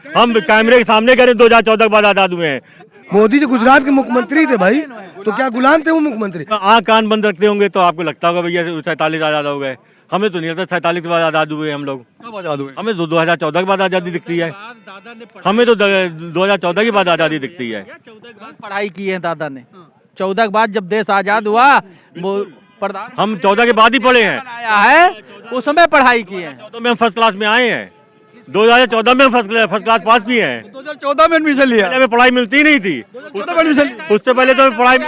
हम कैमरे के सामने करें 2014 के बाद आजाद हुए हैं। मोदी जी गुजरात के मुख्यमंत्री थे भाई, तो क्या गुलाम थे वो मुख्यमंत्री? आँख कान बंद रखते होंगे तो आपको लगता होगा भैया 47 आजाद हो गए। हमें तो नहीं लगता 47 के बाद आजाद हुए हम लोग। कब आजाद हुए? हमें तो 2014 के बाद आजादी दिखती है। हमें तो 2014 के बाद आजादी दिखती है। 14 के बाद पढ़ाई की है दादा ने। 14 के बाद जब देश आजाद हुआ वो प्रधान हम 14 के बाद ही पढ़े हैं। आया है, उस समय पढ़ाई की है। 14 में हम फर्स्ट क्लास में आए हैं। 2014 में हम फर्स्ट क्लास पास भी हैं। 2014 में एडमिशन लिया। पहले हमें पढ़ाई मिलती नहीं थी। 2014 में एडमिशन। उससे पहले तो हमें पढ़ाई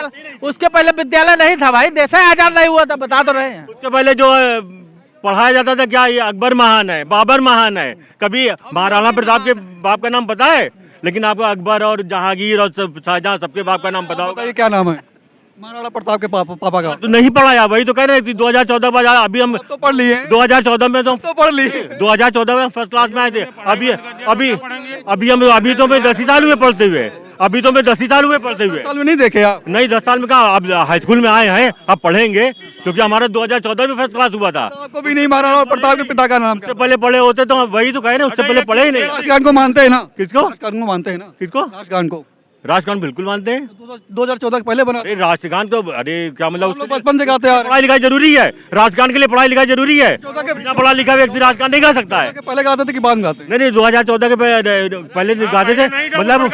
उसके पहले विद्यालय नहीं था भाई, देश ही आजाद नहीं हुआ था, बता तो रहे हैं। उससे पहले जो पढ़ाया जाता था क्या, ये अकबर महान है, बाबर महान है। कभी महाराणा प्रताप के बाप का नाम पता है? लेकिन आपको अकबर और जहांगीर और शाहजहां सबके बाप का नाम पता होगा। बताइए क्या नाम है महाराणा प्रताप के पापा का? तो नहीं पढ़ाया, वही तो कह रहे थे 2014 बाद। अभी हम तो पढ़ लिए। 2014 में तो पढ़ लिए। 2014 में हम फर्स्ट क्लास में आए थे। अभी तो मैं 10 साल हुए पढ़ते हुए। अभी तो मैं 10 साल हुए पढ़ते हुए। 10 साल में नहीं देखे आप? नहीं 10 साल में कहा, अब हाई स्कूल में आए हैं, अब पढ़ेंगे, क्योंकि हमारा 2014 में फर्स्ट क्लास हुआ था। आपको भी नहीं महाराणा प्रताप के पिता का नाम? उससे पहले पढ़े होते तो वही तो कह रहे हैं, उससे पहले पढ़े ही नहीं। राजकारण को मानते हैं ना? किसको? राजकारण को मानते हैं ना? किसको? राजकारण को। राजकारण बिल्कुल मानते हैं। 2014 के पहले बना। अरे राजकारण तो, अरे क्या मतलब, हम लोग बचपन से गाते आ रहे पढ़ाई लिखाई जरूरी है। राजकारण के लिए पढ़ाई लिखाई जरूरी है। बिना पढ़ा लिखा व्यक्ति राजकारण नहीं कर सकता है। हैं। पहले गाते थे कि बाद में गाते हैं? नहीं 2014 के पहले गाते थे। मतलब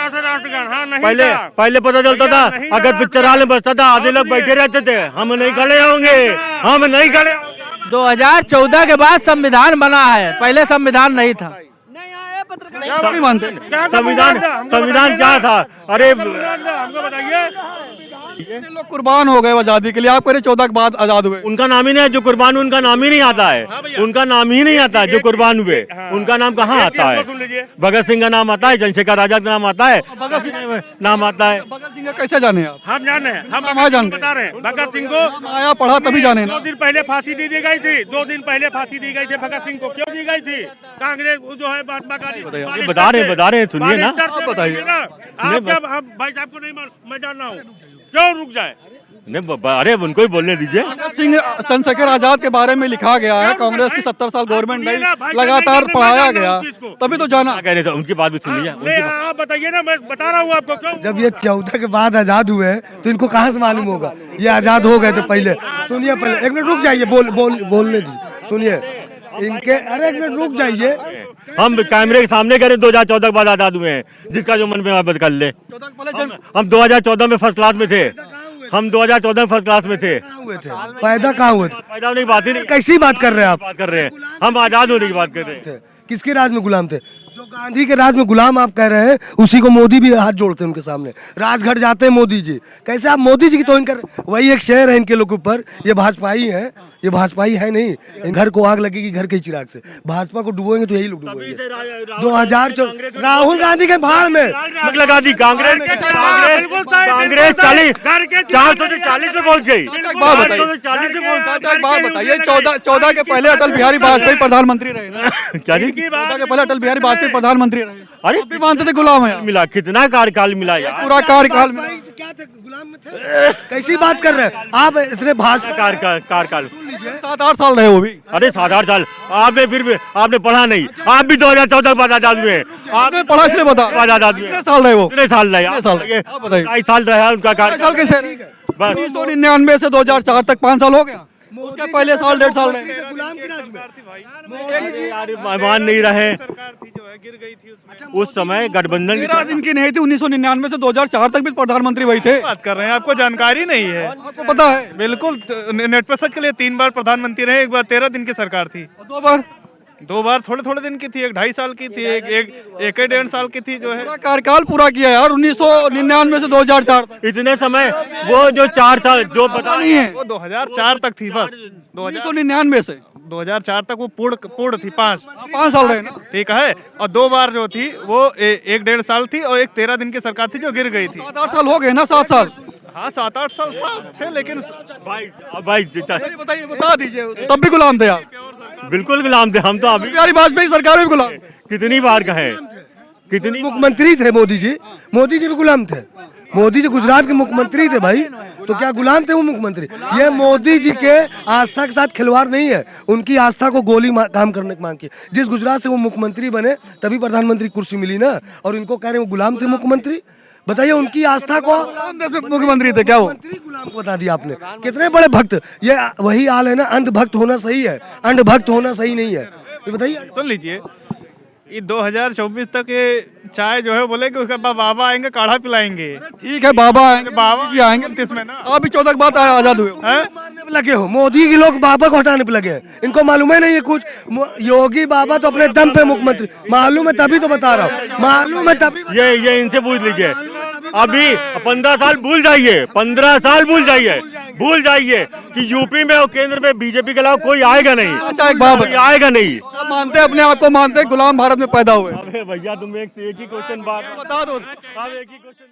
पहले पता चलता था, अगर पिक्चर हॉल में बजता था आधे लोग बैठे रहते थे, हम नहीं खड़े होंगे, हम नहीं खड़े होंगे। 2014 के बाद संविधान बना है, पहले संविधान नहीं था। क्या नहीं मानते? संविधान क्या था? अरे हमको बताइए। कितने लोग कुर्बान हो गए आजादी के लिए? आप कह रहे 14 के बाद आजाद हुए। उनका नाम ही नहीं है जो कुर्बान, उनका नाम ही नहीं आता है। उनका नाम ही नहीं आता जो कुर्बान हुए, उनका नाम कहाँ आता है? भगत सिंह का नाम आता है, चंद्रशेखर आजाद का नाम आता है, भगत सिंह नाम आता है। भगत सिंह का कैसे जाने आप? हम जाने हैं, हम कहाँ जानते? बता रहे हैं। भगत सिंह को आया पढ़ा तभी जाने ना। 2 दिन पहले फांसी दी गई थी। 2 दिन पहले फांसी दी गई थी भगत सिंह को। क्यों दी गई थी? कांग्रेस जो है महात्मा गांधी बता रहे हैं, सुनिए ना। आप बताइए। आप क्या भाई साहब को नहीं मैं जानना हूँ, क्यों रुक जाए? नहीं अरे उनको ही बोलने दीजिए। भगत सिंह चंद्रशेखर आजाद के बारे में लिखा गया है, कांग्रेस की 70 साल गवर्नमेंट नहीं, लगातार पढ़ाया गया, तभी तो जाना। कह रहे थे, उनकी बात भी सुन लीजिए। नहीं, आप बताइए ना, मैं बता रहा हूँ आपको। क्यों? जब ये 14 के बाद आजाद हुए तो इनको कहाँ से मालूम होगा ये आजाद हो गए थे पहले? सुनिए पहले, एक मिनट रुक जाइए, बोलने दीजिए, सुनिए इनके। अरे एक मिनट रुक जाइए। हम कैमरे के सामने करें 2014 के बाद आजाद हुए हैं, जिसका जो मन में आप कर ले। हम 2014 में फर्स्ट क्लास में थे। हम 2014 में फर्स्ट क्लास में थे। पैदा कहाँ हुए थे? पैदा होने की बात ही नहीं। कैसी बात कर रहे हैं आप? बात कर रहे हैं, हम आजाद होने की बात कर रहे हैं। किसके राज में गुलाम थे? जो गांधी के राज में गुलाम आप कह रहे हैं, उसी को मोदी भी हाथ जोड़ते हैं उनके सामने। राजघाट जाते हैं मोदी जी, कैसे आप मोदी जी की तोहिन कर? वही एक शेर है इनके लोग के ऊपर, ये भाजपाई है, ये भाजपाई है नहीं। इन घर को आग लगेगी घर के चिराग से। भाजपा को डुबोएंगे तो यही लोग डुबोएंगे। 2014 राहुल गांधी के भाड़ में लगा दी कांग्रेस 440 में पहुंच गई। बात बताइए, 14 के पहले अटल बिहारी वाजपेयी प्रधानमंत्री रहे ना? क्या जी? 14 के पहले अटल बिहारी वाजपेयी प्रधानमंत्री रहे। अरे भी मानते थे गुलाम है? मिला, कितना कार्यकाल मिला यार। पूरा कार्यकाल में क्या थे? गुलाम में थे? कैसी बात कर रहे हैं आप? इतने भाजपा कार्यकाल 7-8 साल रहे वो भी। अरे 7-8 साल आपने फिर भी आपने पढ़ा नहीं। आप भी 2014 के बाद आजाद हुए हैं। आपने पढ़ा इसलिए बता। आजाद हुए। कितने साल रहे वो? कितने साल रहे? कितने साल? ये आप बताइए। 2.5 साल रहा उनका साल कार्यकाल। कैसे? बस 1999 से 2004 तक 5 साल हो गया। उसके पहले साल 1.5 साल रहे। गुलाम के राज में मान नहीं रहे। उस समय गठबंधन की राज इनकी नहीं थी। 1999 से 2004 तक भी प्रधानमंत्री वही थे। बात कर रहे हैं, आपको जानकारी नहीं है? आपको पता है? बिल्कुल, नेट पर सर्च के लिए 3 बार प्रधानमंत्री रहे। एक बार 13 दिन की सरकार थी, 2 बार थोड़े दिन की थी, एक 2.5 साल की थी, एक 1.5 साल की थी जो है। पूरा कार्यकाल पूरा किया यार, 1999 से 2004 तक। इतने समय वो जो 4 साल जो पता नहीं है, वो 2004 तक थी बस। 1999 से 2004 तक वो पूर्ण थी। 5 साल रहे ना? ठीक है। और 2 बार जो थी वो 1.5 साल थी और एक 13 दिन की सरकार थी जो गिर गई थी। 7-8 साल हो गए ना? 7 साल? हाँ 7-8 साल थे, लेकिन भाई बताइए, बता दीजिए। तब भी गुलाम थे आप? बिल्कुल गुलाम थे हम तो। अभी बिहारी वाजपेयी सरकार में भी गुलाम। कितनी बार कहे, कितनी मुख्यमंत्री थे मोदी जी भी गुलाम थे। मोदी जी गुजरात के मुख्यमंत्री थे भाई, तो क्या गुलाम थे वो मुख्यमंत्री? ये मोदी जी के आस्था के साथ खिलवाड़ नहीं है, उनकी आस्था को गोली काम करने की मांग की। जिस गुजरात से वो मुख्यमंत्री बने तभी प्रधानमंत्री कुर्सी मिली ना, और इनको कह रहे हैं वो गुलाम थे मुख्यमंत्री। बताइए उनकी आस्था को, मुख्यमंत्री थे क्या वो? गुलाम को बता दिया आपने। कितने बड़े भक्त, ये वही हाल है ना, अंधभक्त होना सही है, अंधभक्त होना सही नहीं है। ये बताइए, सुन लीजिए, ये 2024 तक ये चाय जो है बोले कि उसके बाद बाबा आएंगे काढ़ा पिलाएंगे। ठीक है, बाबा आएंगे, बाबा जी आएंगे। 29 में ना आप भी 14 के बाद आजाद हुए हो। मारने पे लगे हो, मोदी के लोग बाबा को हटाने पे लगे हैं, इनको मालूम है नहीं है कुछ। योगी बाबा तो अपने दम पे मुख्यमंत्री, मालूम है तभी तो बता रहा हूँ, मालूम है तभी। ये इनसे पूछ लीजिए। अभी 15 साल भूल जाइए, 15 साल भूल जाइए कि यूपी में और केंद्र में बीजेपी के अलावा कोई आएगा नहीं। अच्छा, एक बात कोई आएगा नहीं। आप मानते हैं, अपने आप को मानते हैं गुलाम भारत में पैदा हुए? अबे भैया तुम एक ही क्वेश्चन बात बता दो। अब एक ही क्वेश्चन